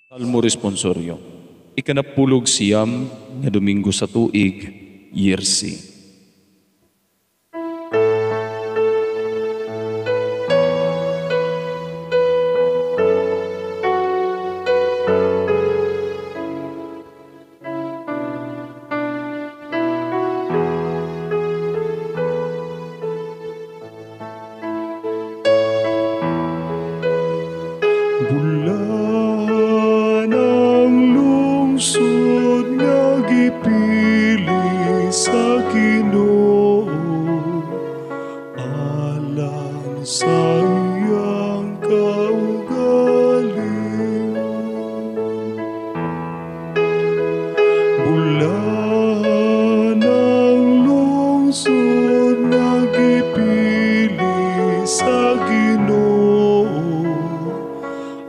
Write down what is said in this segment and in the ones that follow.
Salmo responsoryo. Ikanapulog siyam nga Domingo sa tuig, Year C. Bulan ang lungsod nga gipili sa Ginoo, alang sa iyang kaugalingon. Bulan ang lungsod nga gipili sa Ginoo,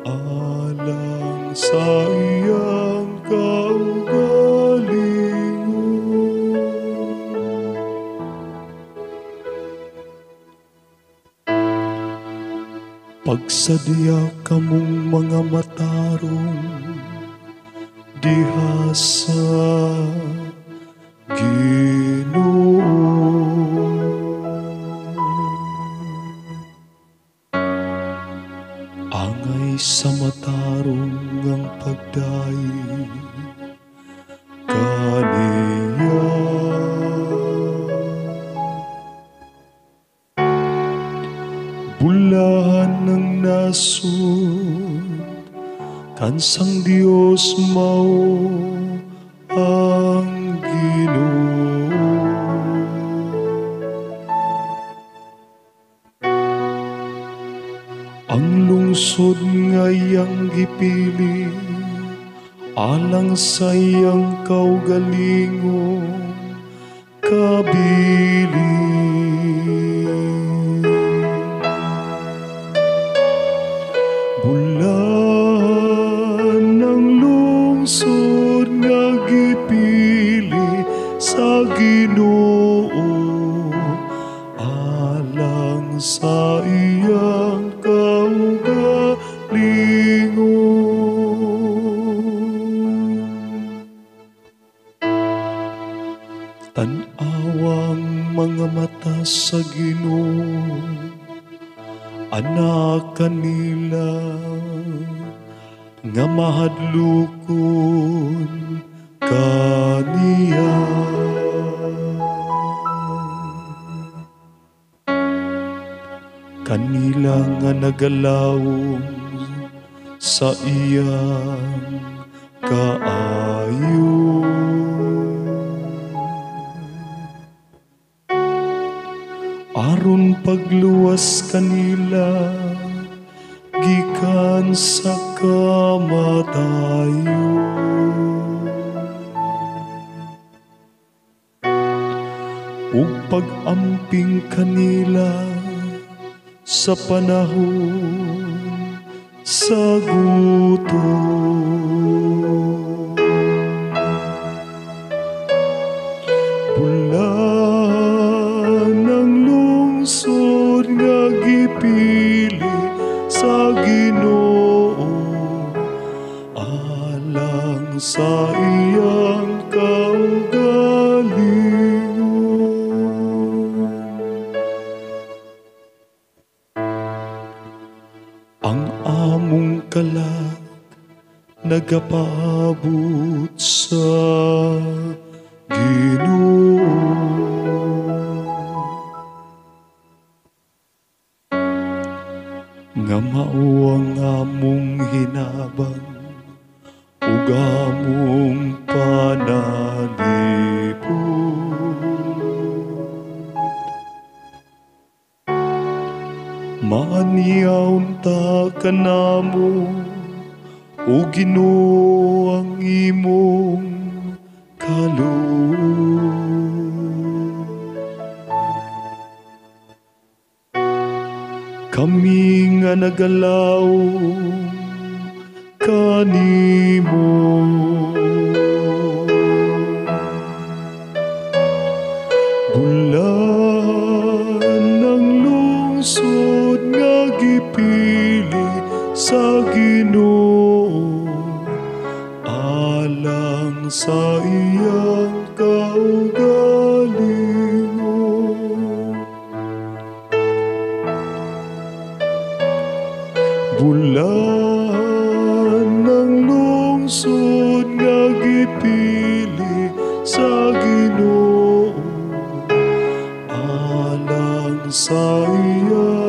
alang sa iyang kaugalingon. Pagsadya kamong mga matarong diha sa Ginoo, angay sa matarong ang pagdayi kaniya. Bulahan ng nasud kansang Dios mao ang Ginoo. Ang lungsod nga iyang gipili, alang sa iyang kaugalingon kabilin. Bulan ng lungsod nga gipili sa Ginoo, alang sa iyang kaugalingon. Tan-awang mga mata sa Ginoo, anak kanila nga mahadlokon kaniya. Kanila nga nagalawom sa iyang kaayo. Aron pagluwas kanila gikan sa kamatayon, ug pag-amping kanila sa panahon sa gutom. Bulan ng lungsod nga gipili sa Ginoo, alang sa iyang kaugalingon. Ang among kalag nagapaabot sa Ginoo, nga mao ang among hinabang ug among panalipod. Maaniyaon ta kanamo, o Ginoo, ang imong kaloob. Kami nga nagalaw kanimo, bulan ng lungsod nga gipili sa Ginoo, sa iyang kaugalingon. Bulan ng lungsod nga gipili sa Ginoo, alang sa iya